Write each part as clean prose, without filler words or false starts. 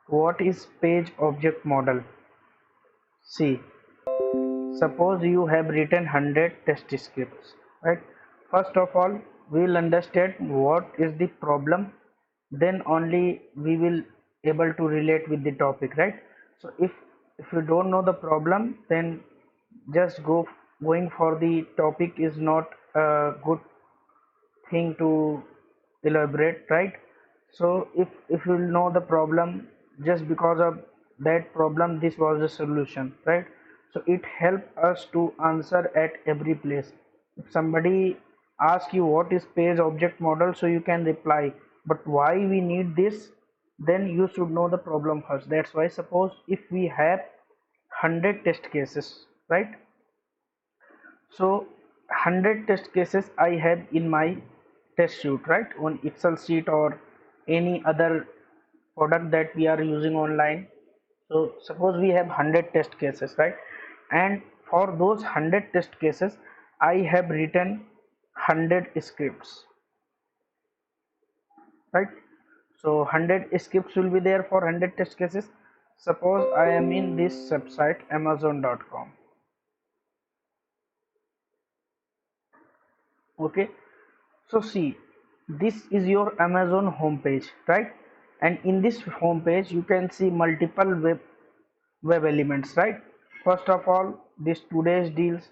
What is page object model? See, suppose you have written 100 test scripts, right? First of all, we will understand what is the problem, then only we will able to relate with the topic, right? So if you don't know the problem, then just going for the topic is not a good thing to elaborate, right? So if you know the problem, just because of that problem this was the solution, right? So it help us to answer at every place. If somebody ask you what is page object model, so you can reply, but why we need this, then you should know the problem first. That's why, suppose if we have 100 test cases, right? So 100 test cases I have in my test sheet, right, on Excel sheet or any other product that we are using online. So suppose we have 100 test cases, right? And for those 100 test cases I have written 100 scripts, right? So 100 scripts will be there for 100 test cases. Suppose I am in this website amazon.com. Okay, so see, this is your Amazon homepage, right? And in this homepage you can see multiple web elements, right? First of all, this today's deals,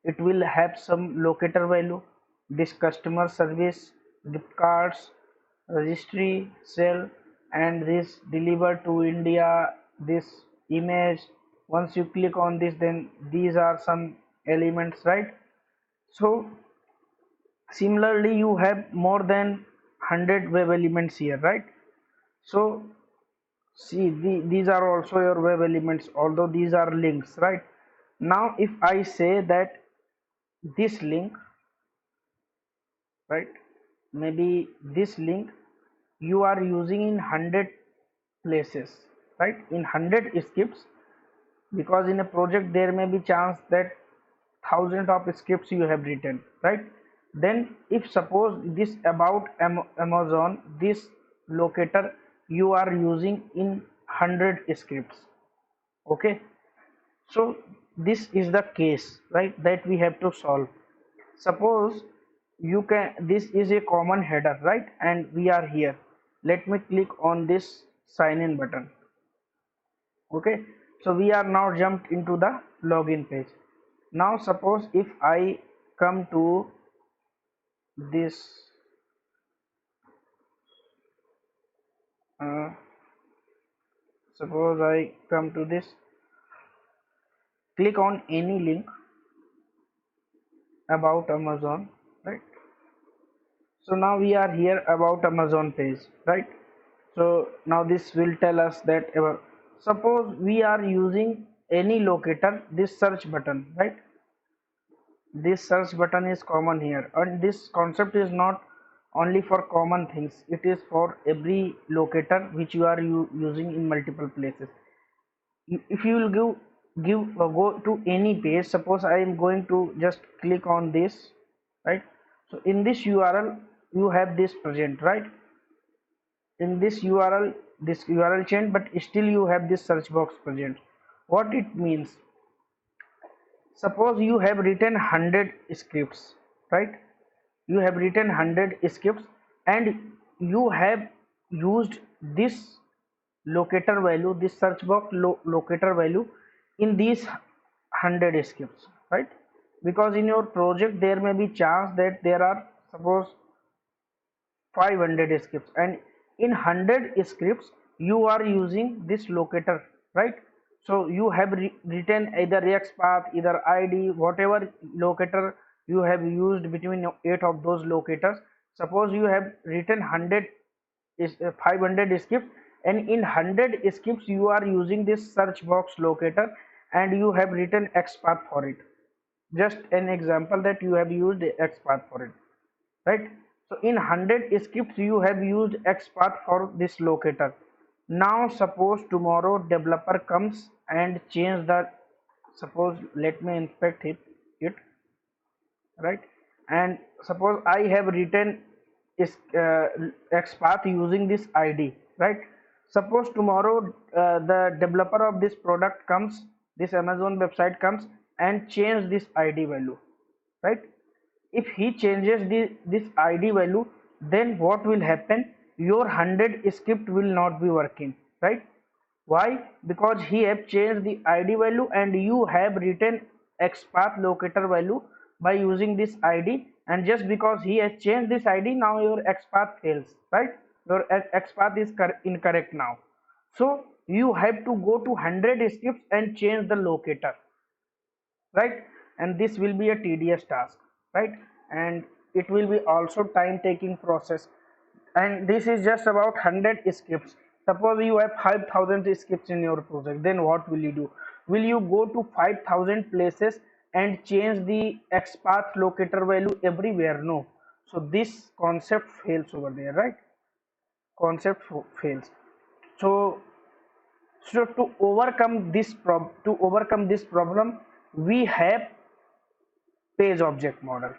it will have some locator value, this customer service, gift cards, registry, sale, and this deliver to India, this image. Once you click on this, then these are some elements, right? So similarly you have more than 100 web elements here, right? So see, these are also your web elements, although these are links, right? Now if I say that this link, right, maybe this link you are using in 100 places, right, in 100 scripts, because in a project there may be chance that thousands of scripts you have written, right? Then if suppose this about Amazon, this locator you are using in 100 scripts, okay? So this is the case, right, that we have to solve. Suppose you can, this is a common header, right, and we are here. Let me click on this sign in button. Okay, so we are now jumped into the login page. Now suppose if I come to this, uh, suppose I come to this, click on any link about Amazon, right? So now we are here about Amazon page, right? So now this will tell us that suppose we are using any locator, this search button, right? This search button is common here, and this concept is not only for common things, it is for every locator which you are using in multiple places. If you will give go to any page, suppose I am going to just click on this, right? So in this URL you have this present, right? In this URL, this URL chain, but still you have this search box present. What it means, suppose you have written 100 scripts, right? You have written 100 scripts and you have used this locator value, this search box locator value in these 100 scripts, right? Because in your project there may be chance that there are suppose 500 scripts, and in 100 scripts you are using this locator, right? So you have written either xpath, either id, whatever locator you have used between 8 of those locators. Suppose you have written 100 is 500 scripts, and in 100 scripts you are using this search box locator and you have written xpath for it. Just an example that you have used xpath for it, right? So in 100 scripts you have used xpath for this locator. Now suppose tomorrow developer comes and change the, suppose let me inspect it, right? And suppose I have written is xpath using this id, right? Suppose tomorrow the developer of this product comes, this Amazon website comes and change this id value, right? If he changes this id value, then what will happen? Your 100 script will not be working, right? Why? Because he have changed the id value and you have written xpath locator value by using this id, and just because he has changed this id, now your xpath fails, right? Your xpath is incorrect now. So you have to go to 100 scripts and change the locator, right? And this will be a tedious task, right? And it will be also time taking process, and this is just about 100 scripts. Suppose you have 5,000 scripts in your project, then what will you do? Will you go to 5,000 places and change the xpath locator value everywhere? No. So this concept fails over there, right? Concept fails. So so to overcome this problem, we have page object model,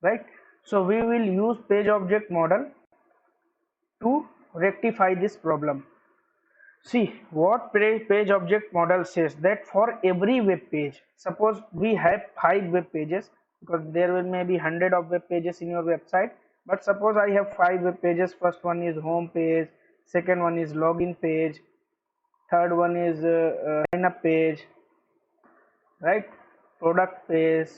right? So we will use page object model to rectify this problem. See what page object model says, that for every web page, suppose we have 5 web pages, because there will maybe 100 of web pages in your website, but suppose I have 5 web pages. First one is home page, second one is login page, third one is sign up page, right? Product page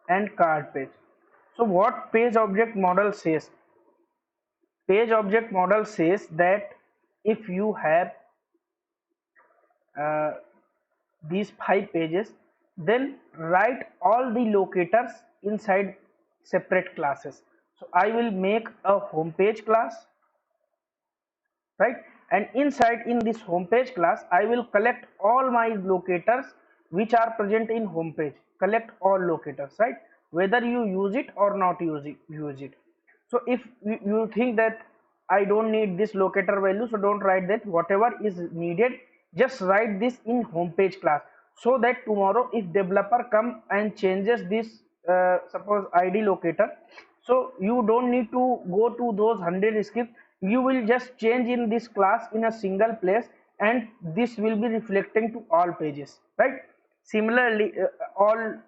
and card page. So what page object model says? Page object model says that if you have uh, these 5 pages, then write all the locators inside separate classes. So I will make a home page class, right? And inside in this home page class, I will collect all my locators which are present in home page. Collect all locators, right? Whether you use it or not use it. So if you think that I don't need this locator value, so don't write that. Whatever is needed, just write this in home page class, so that tomorrow if developer come and changes this suppose id locator, so you don't need to go to those 100 scripts. You will just change in this class in a single place, and this will be reflecting to all pages, right? Similarly all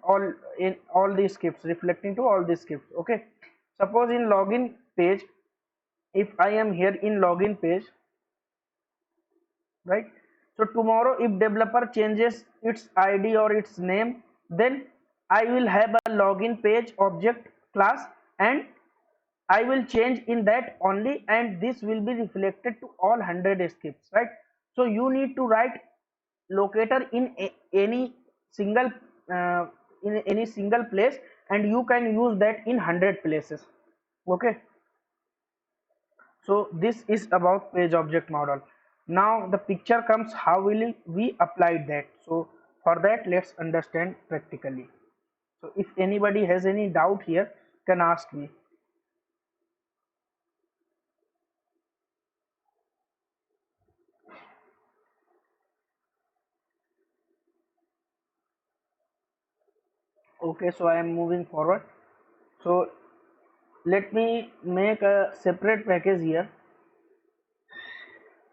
in all these scripts, reflecting to all these scripts. Okay, suppose in login page, if I am here in login page, right? So tomorrow if developer changes its id or its name, then I will have a login page object class, and I will change in that only, and this will be reflected to all 100 scripts, right? So you need to write locator in any single uh, in any single place, and you can use that in 100 places. Okay, so this is about page object model. Now the picture comes, how will we apply that? So for that, let's understand practically. So if anybody has any doubt here, can ask me. Okay, so I am moving forward. So let me make a separate package here,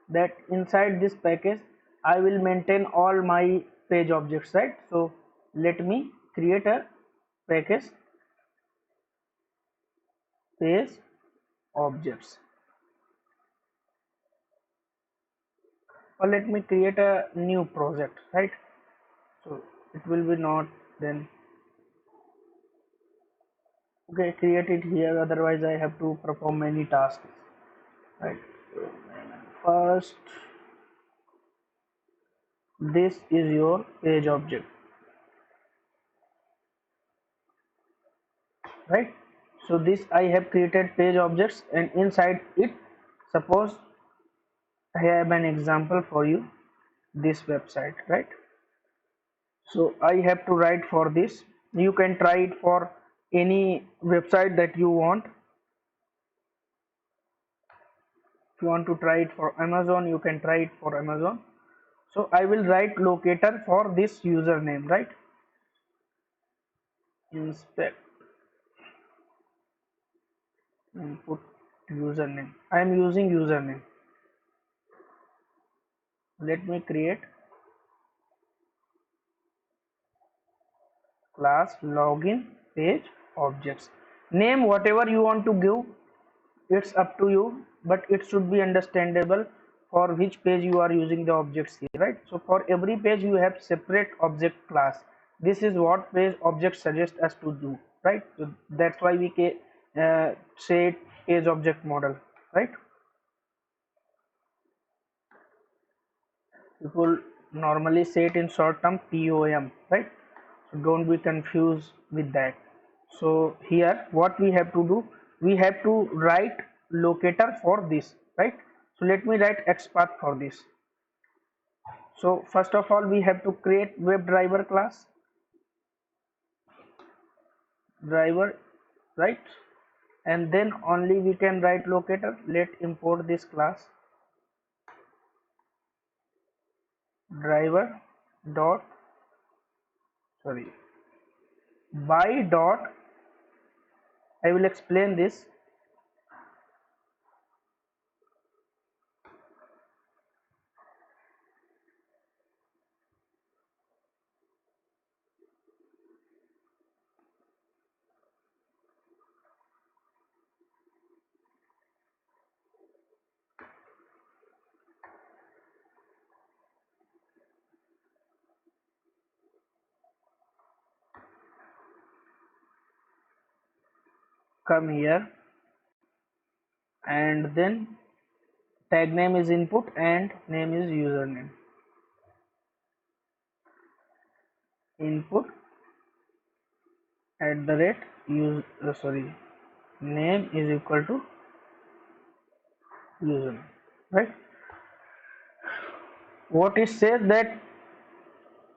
that inside this package I will maintain all my page objects, right? So let me create a package page objects, or let me create a new project, right? So it will be not then. Okay, create it here, otherwise I have to perform many tasks, right? First, this is your page object, right? So this I have created page objects, and inside it, suppose I have an example for you, this website, right? So I have to write for this. You can try it for any website that you want. If you want to try it for Amazon, you can try it for Amazon. So I will write locator for this username, right? Inspect input username. I am using username. Let me create class login page objects. Name whatever you want to give, it's up to you, but it should be understandable for which page you are using the objects here, right? So for every page you have separate object class. This is what page object suggests us to do, right? So that's why we say page object model, right? People normally say it in short term POM, right? So don't be confused with that. So here what we have to do, we have to write locator for this, right? So let me write XPath for this. So first of all we have to create WebDriver class, driver, right? And then only we can write locator. Let import this class driver dot, sorry, by dot, I will explain this. Come here, and then tag name is input and name is username. Input at the rate use sorry, name is equal to username, right? What it says that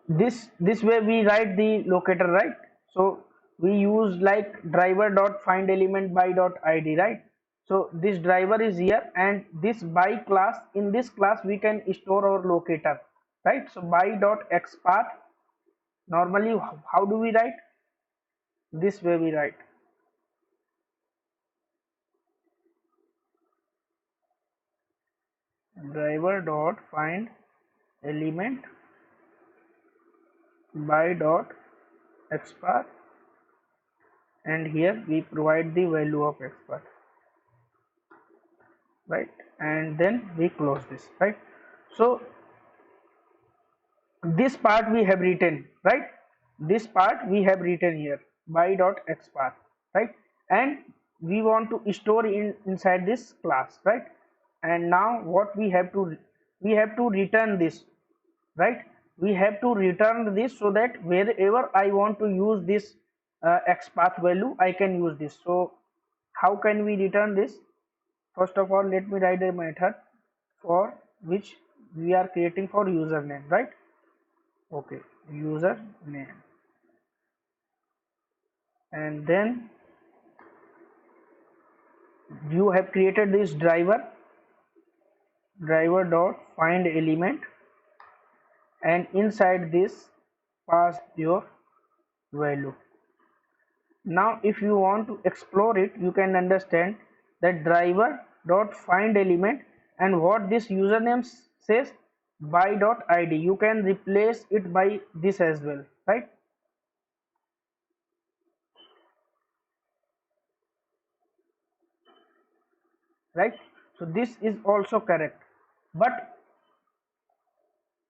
this way we write the locator, right? So we use like driver dot find element by dot id, right? So this driver is here, and this by class, in this class we can store our locator, right? So by dot xpath, normally how do we write? This way we write driver dot find element by dot xpath, and here we provide the value of xpath, right? And then we close this, right? So this part we have written, right? This part we have written here by dot xpath, right? And we want to store inside this class, right? And now what we have to, we have to return this, right? We have to return this so that wherever I want to use this xpath value, I can use this. So how can we return this? First of all, let me write a method for which we are creating for username, right? Okay, username, and then you have created this driver dot find element, and inside this pass your value. Now if you want to explore it, you can understand that driver dot find element, and what this username says by dot id, you can replace it by this as well, right? Right, so this is also correct, but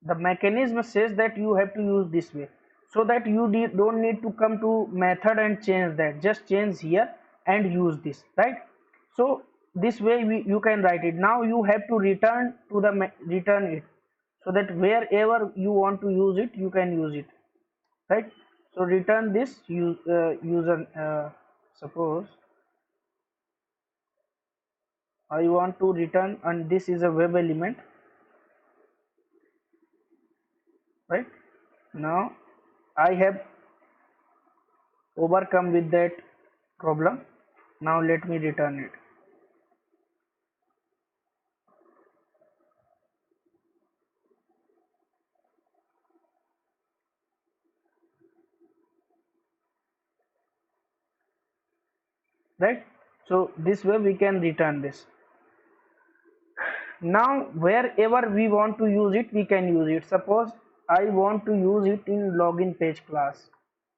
the mechanism says that you have to use this way, so that you don't need to come to method and change that, just change here and use this, right? So this way you can write it. Now you have to return to the return it, so that wherever you want to use it, you can use it, right? So return this user, suppose I want to return, and this is a web element, right? Now I have overcome with that problem. Now let me return it. Right, So this way we can return this. Now wherever we want to use it, we can use it. Suppose I want to use it in login page class,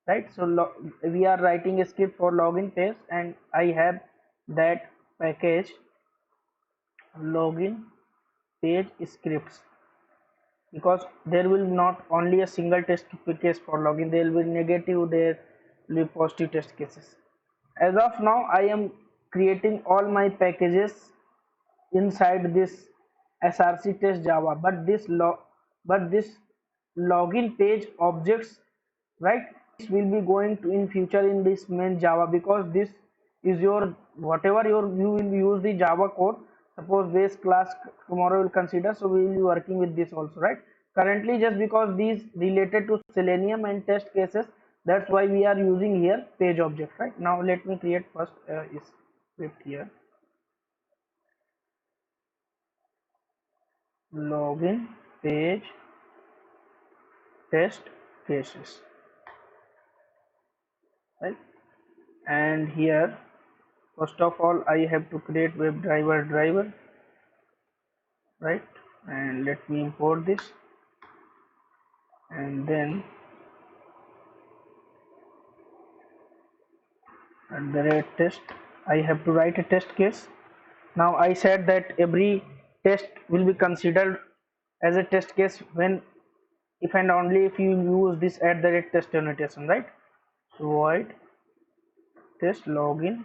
right? So we are writing a script for login page, and I have that package login page scripts, because there will not only a single test case for login, there will be negative, there will be positive test cases. As of now I am creating all my packages inside this src test java, but this login page objects, right, this will be going to in future in this main java, because this is your whatever your you will use the java code. Suppose base class tomorrow will consider, so we will be working with this also, right? Currently just because these related to selenium and test cases, that's why we are using here page object. Right now let me create first is script here, login page test cases, right? And here first of all I have to create WebDriver, right? And let me import this, and then at the rate test I have to write a test case. Now I said that every test will be considered as a test case when, if and only if you use this at the rate test annotation, right? So void test login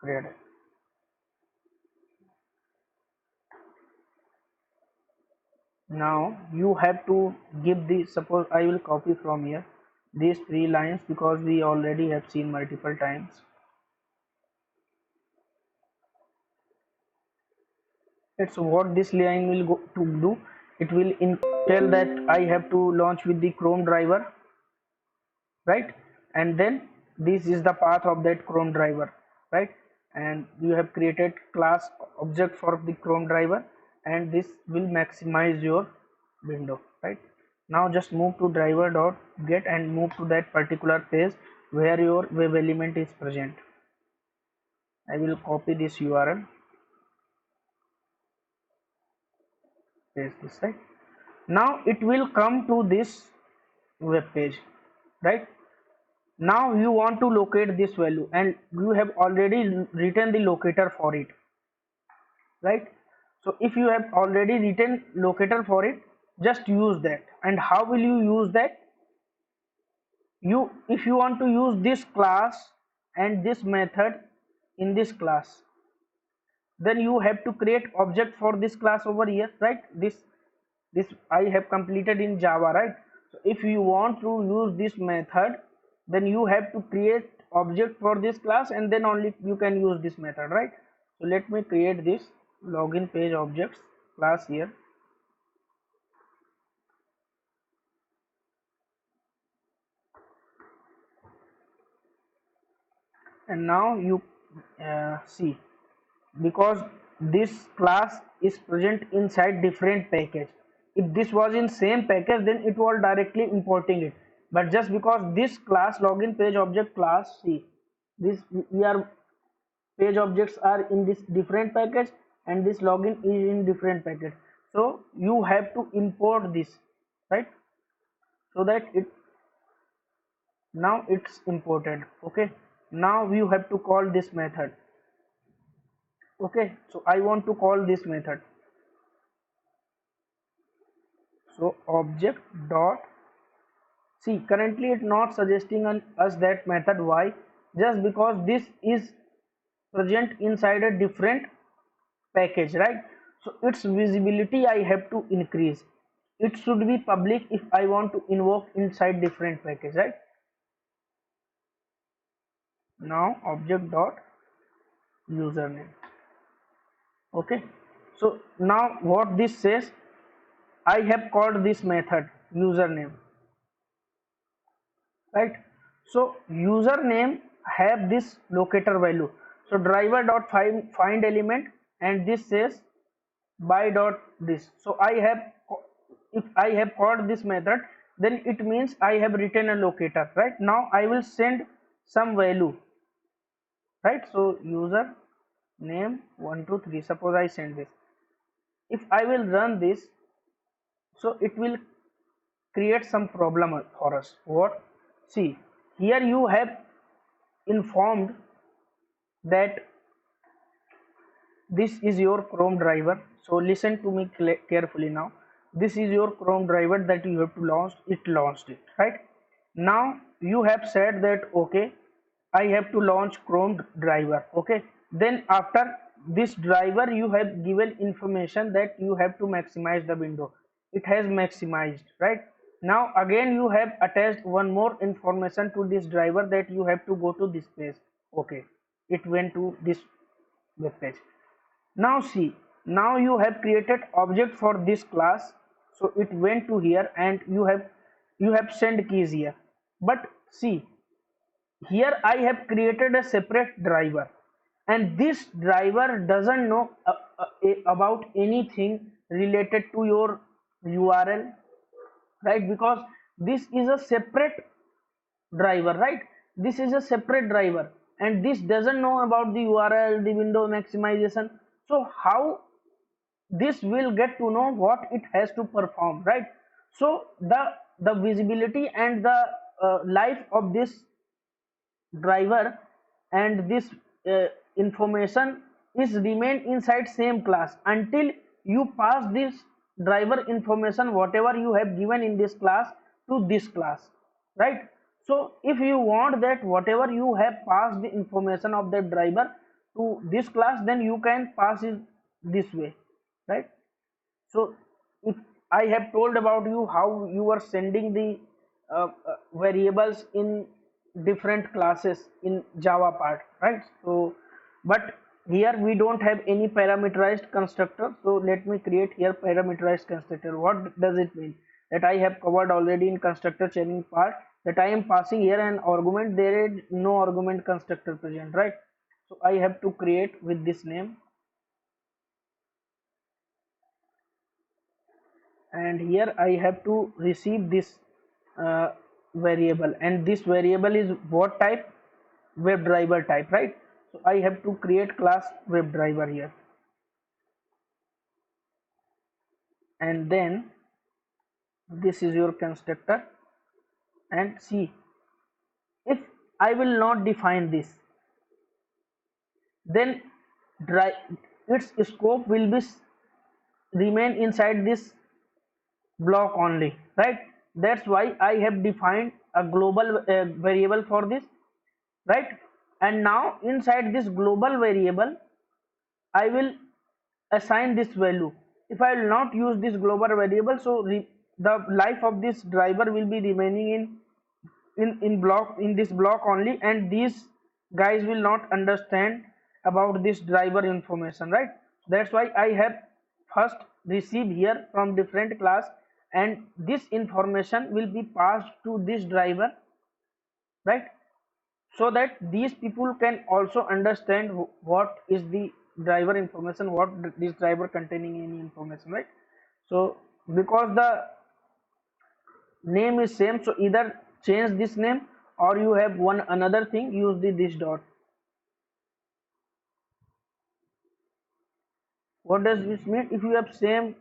created. Now you have to give the, suppose I will copy from here these three lines, because we already have seen multiple times. It's what this line will go to do. It will tell that I have to launch with the Chrome driver, right? And then this is the path of that Chrome driver, right? And you have created class object for the Chrome driver, and this will maximize your window, right? Now just move to driver dot get and move to that particular page where your web element is present. I will copy this URL, paste this, right? Now it will come to this web page, right? Now you want to locate this value, and you have already written the locator for it, right? So if you have already written locator for it, just use that. And how will you use that? You, if you want to use this class and this method in this class, then you have to create object for this class over here, right? This I have completed in Java, right? So if you want to use this method, then you have to create object for this class, and then only you can use this method, right? So let me create this login page objects class here, and now you see, because this class is present inside different package. If this was in same package, then it was directly importing it, but just because this class login page object class, see, this we are page objects are in this different package, and this login is in different package, so you have to import this, right? So that it, now it's imported. Okay, now you have to call this method. Okay, so I want to call this method, so object dot, see, currently it's not suggesting us that method. Why? Just because this is present inside a different package, right? So its visibility I have to increase. It should be public if I want to invoke inside different package, right? Now object dot username. Okay, so now what this says, I have called this method username, right? So username have this locator value. So driver dot find element, and this says by dot this. So I have, if I have called this method, then it means I have written a locator, right? Now I will send some value, right? So user name 123, suppose I send this. If I will run this, so it will create some problem for us. What? See, here you have informed that this is your Chrome driver. So listen to me carefully now. This is your Chrome driver that you have to launch. It launched it, right? Now you have said that okay, I have to launch Chrome driver. Okay, then after this driver you have given information that you have to maximize the window. It has maximized, right? Now again you have attached one more information to this driver that you have to go to this page. Okay, it went to this web page. Now see, now you have created object for this class, so it went to here and you have sent keys here. But see, here I have created a separate driver, and this driver doesn't know about anything related to your URL, right? Because this is a separate driver, right? This is a separate driver, and this doesn't know about the URL, the window maximization. So how this will get to know what it has to perform, right? So the visibility and the life of this driver and this information is remain inside same class until you pass this driver information whatever you have given in this class to this class, right? So if you want that whatever you have passed the information of that driver to this class, then you can pass it this way, right? So if I have told about you how you are sending the variables in different classes in Java part, right? So but here we don't have any parameterized constructor, so let me create here parameterized constructor. What does it mean? That I have covered already in constructor chaining part, that I am passing here an argument. There is no argument constructor present, right? So I have to create with this name, and here I have to receive this uh, variable, and this variable is what type? WebDriver type, right? So I have to create class WebDriver here, and then this is your constructor. And see, if I will not define this, then its scope will be remain inside this block only, right? That's why I have defined a global variable for this, right? And now inside this global variable I will assign this value. If I will not use this global variable, so the life of this driver will be remaining in this block only, and these guys will not understand about this driver information, right? That's why I have first received here from different class, and this information will be passed to this driver, right? So that these people can also understand what is the driver information, what this driver containing any information, right? So because the name is same, so either change this name or you have one another thing, use the this dot. What does this mean? If you have same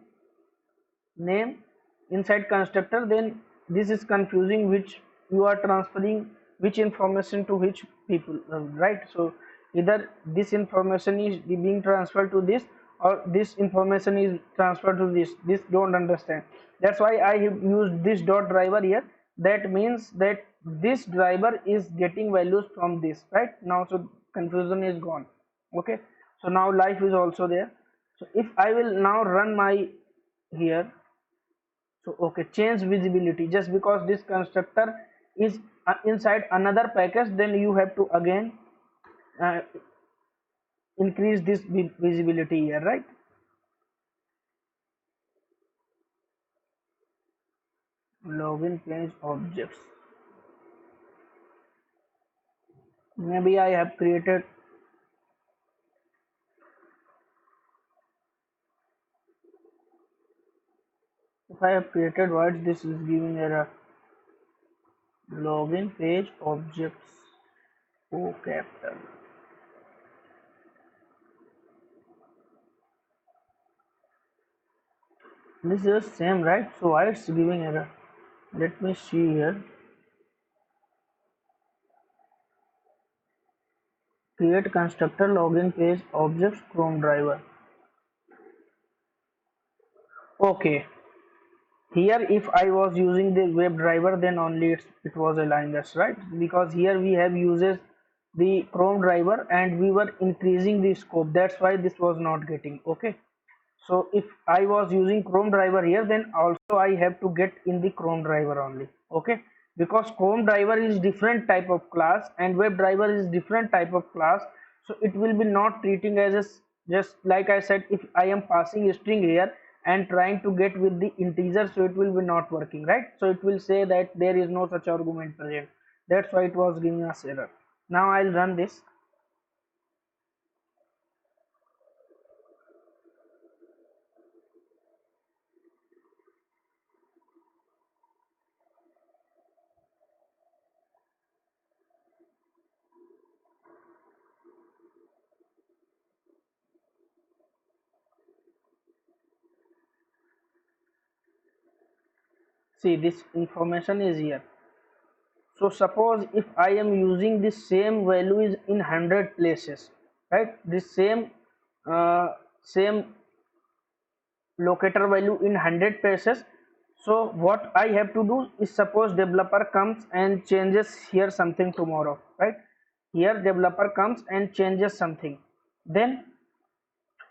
name inside constructor, then this is confusing which you are transferring which information to which people, right? So either this information is being transferred to this, or this information is transferred to this don't understand. That's why I have used this dot driver here. That means that this driver is getting values from this, right? Now so confusion is gone. Okay, so now life is also there. So if I will now run my here, so okay, change visibility. Just because this constructor is inside another package, then you have to again uh, increase this visibility here, right? Login page objects. Maybe I have created, if I have created what this is giving error. Login page objects, O capital. This is same, right? So why it's giving error? Let me see here. Create constructor login page objects Chrome driver. Okay, here if I was using the web driver, then only it was allowing us, right? Because here we have uses the Chrome driver and we were increasing the scope, that's why this was not getting. Okay, so if I was using Chrome driver here, then also I have to get in the Chrome driver only. Okay, because Chrome driver is different type of class and web driver is different type of class, so it will be not treating as a just like I said, if I am passing a string here and trying to get with the integer, so it will be not working, right? So it will say that there is no such argument present. That's why it was giving us error. Now I'll run this. See, this information is here. So suppose if I am using the same values in 100 places, right? The same locator value in 100 places. So what I have to do is, suppose developer comes and changes here something tomorrow, right? Here developer comes and changes something, then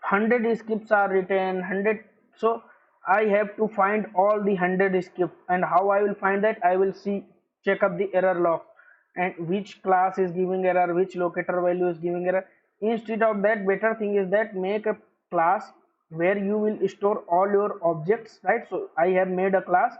100 skips are written 100. So I have to find all the 100 skips, and how I will find that? I will see, check up the error log and which class is giving error, which locator value is giving error. Instead of that, better thing is that make a class where you will store all your objects, right? So I have made a class.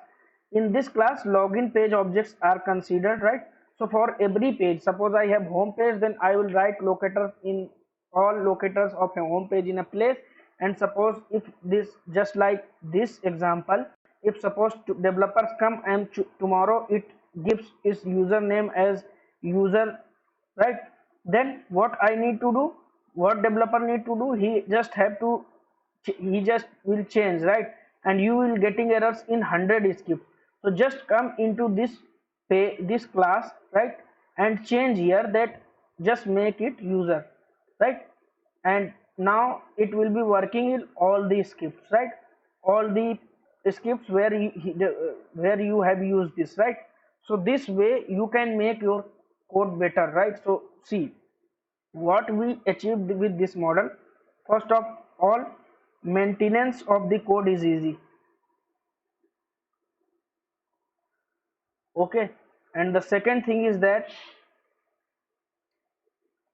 In this class, login page objects are considered, right? So for every page, suppose I have home page, then I will write locators in all locators of a home page in a place. And suppose if this, just like this example, if suppose developers come and tomorrow it gives its username as user, right? Then what I need to do, what developer need to do, he just have to he just will change, right? And you will getting errors in 100 script. So just come into this class, right? And change here that, just make it user, right? And now it will be working in all these scripts, right? All the scripts where where you have used this, right? So this way you can make your code better, right? So see what we achieved with this model. First of all, maintenance of the code is easy. Okay, and the second thing is that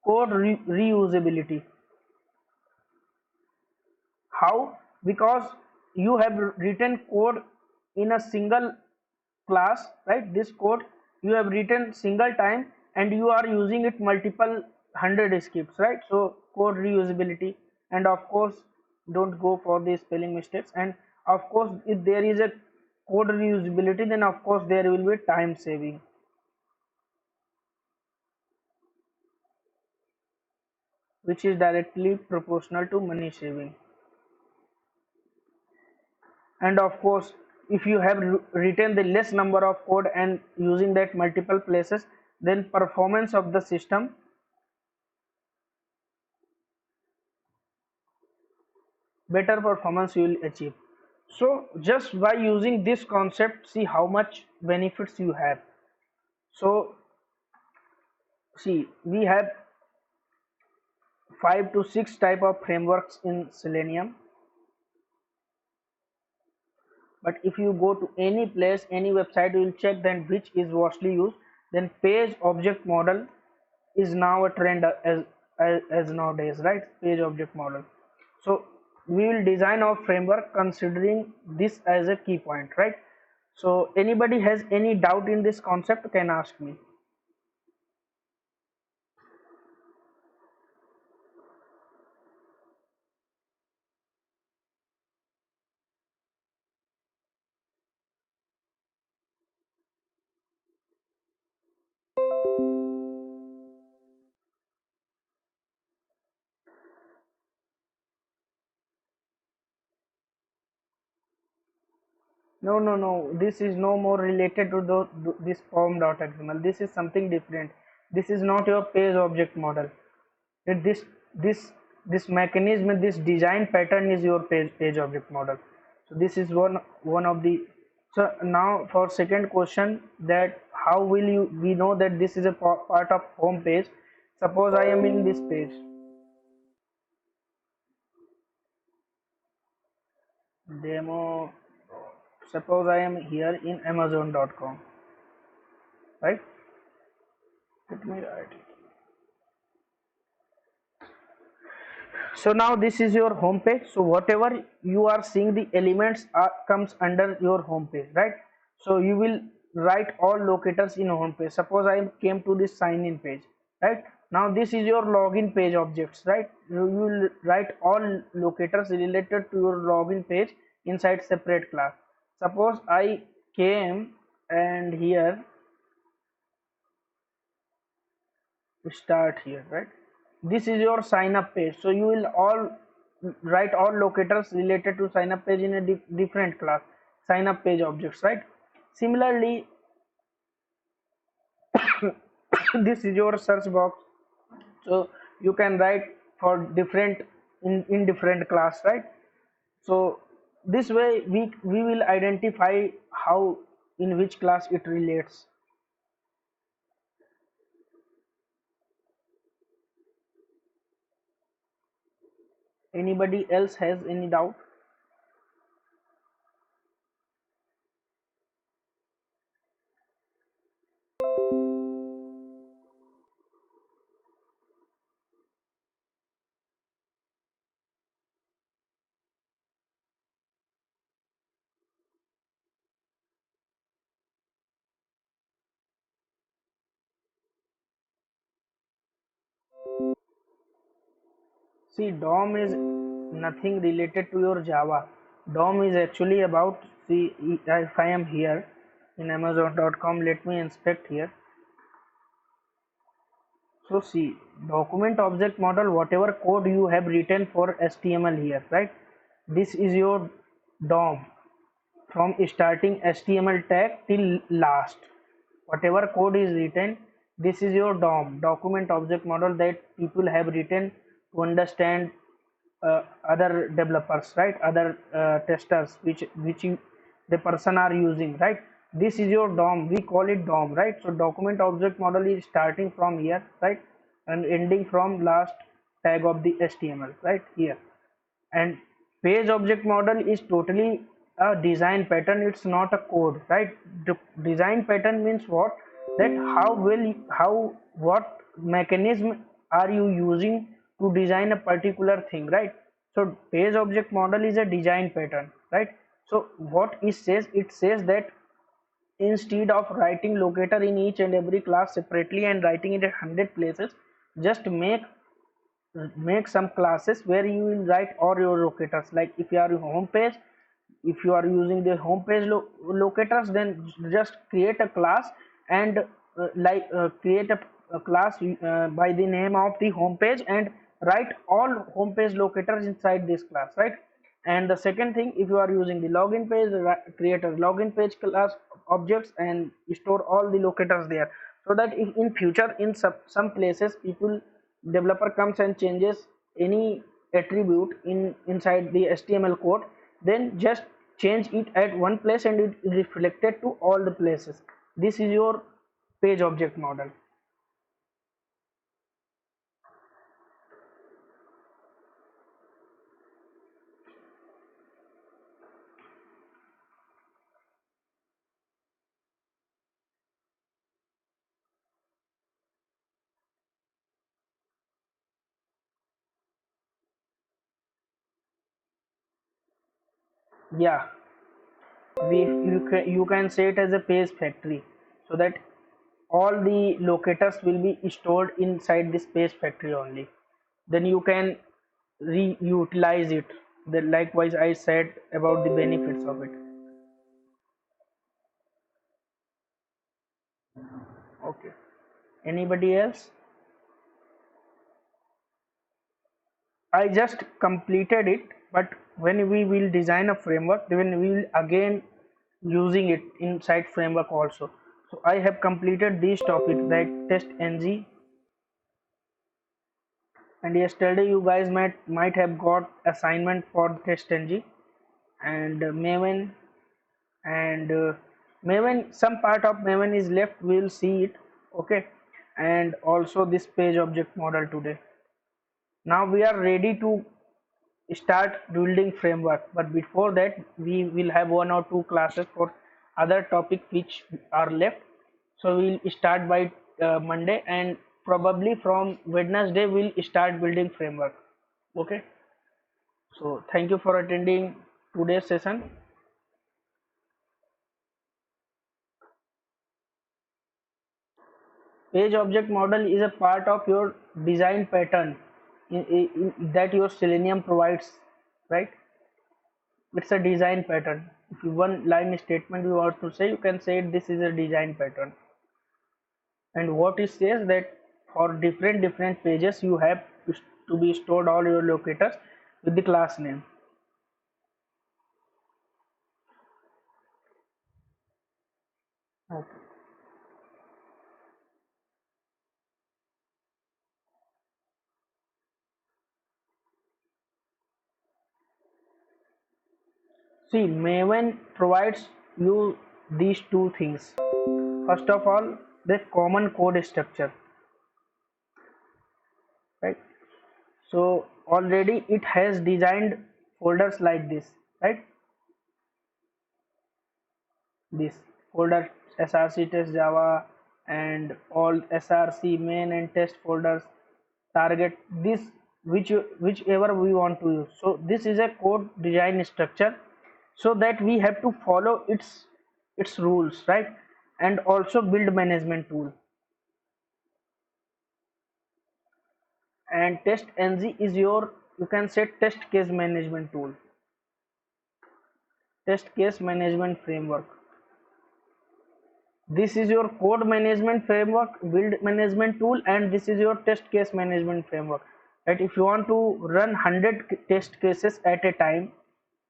code reusability. How? Because you have written code in a single class, right? This code you have written single time and you are using it multiple 100 scripts, right? So code reusability. And of course, don't go for the spelling mistakes. And of course, if there is a code reusability, then of course there will be time saving, which is directly proportional to money saving. And of course, if you have written the less number of code and using that multiple places, then performance of the system, better performance you will achieve. So just by using this concept, see how much benefits you have. So see, we have 5 to 6 type of frameworks in Selenium. But if you go to any place, any website, you will check then which is mostly used. Then page object model is now a trend as nowadays, right? Page object model. So we will design our framework considering this as a key point, right? So anybody has any doubt in this concept can ask me. No. This is no more related to this form.xml. This is something different. This is not your page object model. That this this mechanism, this design pattern is your page object model. So this is one of the. So now for second question, that how will you we know that this is a part of home page. Suppose I am in this page demo. Suppose I am here in amazon.com, right? Let me write it. So now this is your home page. So whatever you are seeing, the elements comes under your home page, right? So you will write all locators in home page. Suppose I came to this sign in page, right? Now this is your login page objects, right? You will write all locators related to your login page inside separate class. Suppose I came and here start here, right? This is your sign up page. So you will all write all locators related to sign up page in a different class, sign up page objects, right? Similarly, this is your search box. So you can write for different in different class, right? So this way we will identify how in which class it relates. Anybody else has any doubt? See, DOM is nothing related to your Java. DOM is actually about, see, if I am here in Amazon.com, let me inspect here. So see, document object model, whatever code you have written for HTML here, right? This is your DOM from starting HTML tag till last. Whatever code is written, this is your DOM, document object model, that people have written to understand other developers, right? Other testers which the person are using, right? This is your DOM. We call it DOM, right? So document object model is starting from here, right, and ending from last tag of the HTML, right here. And page object model is totally a design pattern. It's not a code, right? The design pattern means what? That how what mechanism are you using to design a particular thing, right? So page object model is a design pattern, right? So what it says, it says that instead of writing locator in each and every class separately and writing it at 100 places, just make some classes where you will write all your locators. Like if you are in home page, if you are using the home page locators, then just create a class and create a class by the name of the home page and write all home page locators inside this class, right? And the second thing, if you are using the login page, create a login page class objects and store all the locators there, so that if in future in some places people developer comes and changes any attribute inside the HTML code, then just change it at one place and it is reflected to all the places. This is your page object model. Yeah, you can say it as a page factory, so that all the locators will be stored inside this page factory only. Then you can reutilize it. Then likewise I said about the benefits of it. Okay, anybody else? I just completed it, but when we will design a framework, then we will again using it inside framework also. So I have completed this topic, that test ng, and yesterday you guys might have got assignment for test ng and maven, and maven, some part of maven is left, we will see it. Okay, and also this page object model today. Now we are ready to start building framework, but before that we will have one or two classes for other topic which are left. So we'll start by Monday, and probably from Wednesday we'll start building framework. Okay, so thank you for attending today's session. Page object model is a part of your design pattern that your Selenium provides, right? It's a design pattern. If you one line statement you want to say, you can say this is a design pattern. And what it says that for different pages you have to be stored all your locators with the class name. Okay. See, Maven provides you these two things. First of all, the common code structure, right? So already it has designed folders like this, right? This folder src test java and all src main and test folders, target this, whichever we want to use. So this is a code design structure, so that we have to follow its rules, right? And also build management tool. And test ng is your, you can say, test case management tool, test case management framework. This is your code management framework, build management tool, and this is your test case management framework. Right, if you want to run 100 test cases at a time,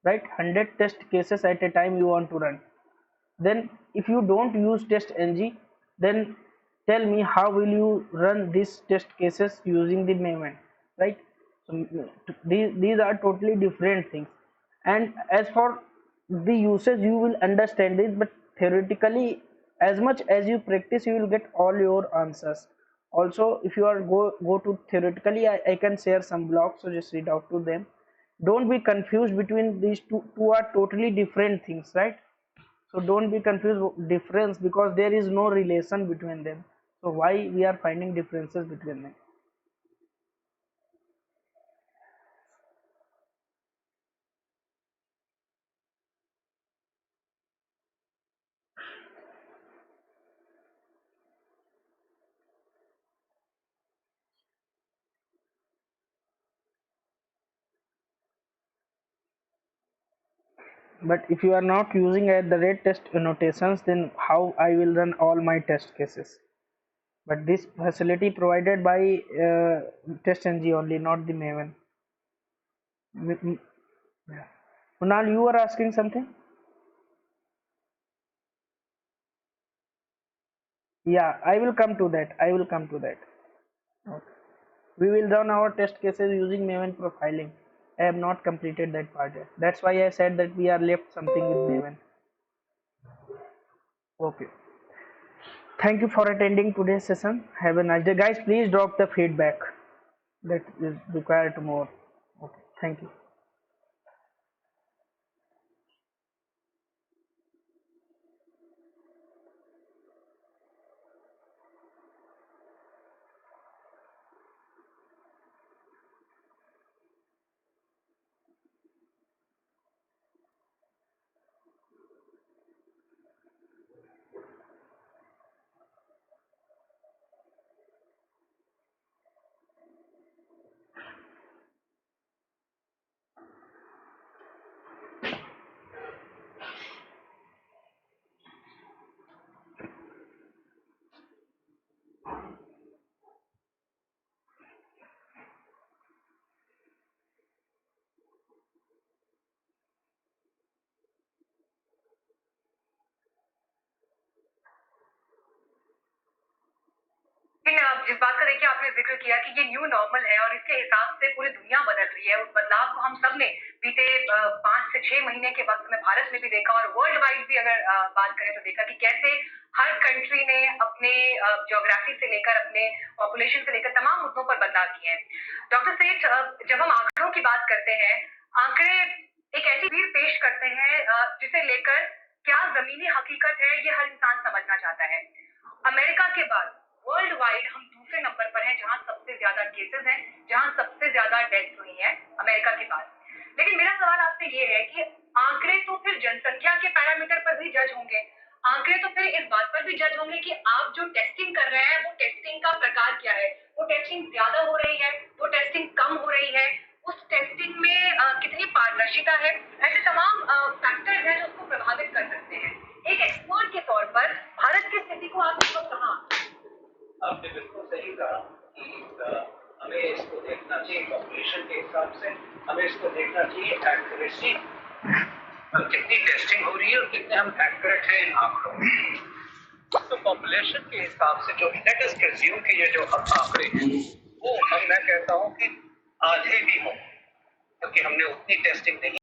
right, 100 test cases at a time you want to run, then if you don't use test ng, then tell me how will you run these test cases using the maven, right? So these are totally different things. And as for the usage you will understand it, but theoretically, as much as you practice you will get all your answers. Also, if you are go to theoretically, I can share some blogs, so just read out to them. Don't be confused between these two are totally different things, right? So don't be confused difference, because there is no relation between them. So why we are finding differences between them? But if you are not using at the rate test annotations, then how I will run all my test cases? But this facility provided by TestNG only, not the Maven. Yeah. Kunal, you were asking something? Yeah, I will come to that. I will come to that. Okay. We will run our test cases using Maven profiling. I have not completed that part yet. That's why I said that we are left something with Maven. Okay. Thank you for attending today's session. Have a nice day. Guys, please drop the feedback that is required more. Okay. Thank you. जिस बात का देखिए आपने जिक्र किया कि ये new normal है और इसके हिसाब से पूरी दुनिया बदल रही है, उस बदलाव को हम सब ने बीते 5 से 6 महीने के वक्त में भारत में भी देखा और वर्ल्ड वाइड भी अगर बात करें तो देखा कि कैसे हर कंट्री ने अपने ज्योग्राफी से लेकर अपने पॉपुलेशन से लेकर तमाम मुद्दों पर बदलाव किए हैं। डॉक्टर सेठ, जब हम आंकड़ों की बात करते हैं, आंकड़े एक ऐसी भीड़ पेश करते हैं जिसे लेकर क्या जमीनी हकीकत है ये हर इंसान समझना चाहता है। अमेरिका के बाद वर्ल्ड वाइड हम दूसरे नंबर पर हैं जहां सबसे ज्यादा केसेस हैं, जहां सबसे ज्यादा डेथ हुई है अमेरिका के बाद। लेकिन मेरा सवाल आपसे ये है कि आंकड़े तो फिर जनसंख्या के पैरामीटर पर भी जज होंगे, आंकड़े तो फिर इस बात पर भी जज होंगे कि आप जो टेस्टिंग कर रहे हैं वो टेस्टिंग का प्रकार क्या है, वो टेस्टिंग ज्यादा हो रही है, वो टेस्टिंग कम हो रही है, उस टेस्टिंग में कितनी पारदर्शिता है, ऐसे तमाम फैक्टर्स हैं जो उसको प्रभावित कर सकते हैं। एक एक्सपर्ट के तौर पर भारत की स्थिति को आप इस वक्त कहाँ? आपने बिल्कुल सही कहा कि हमें इसको देखना चाहिए पॉपुलेशन के हिसाब से, हमें इसको देखना चाहिए एक्यूरेसी, कितनी टेस्टिंग हो रही है और कितने हम एक्यूरेट हैं इन आंकड़ों में। तो पॉपुलेशन के हिसाब से जो लेट अस प्रिज्यूम कि ये जो आंकड़े हैं वो मैं कहता हूँ कि आधे भी हों, क्योंकि हमने उतनी टेस्टिंग नहीं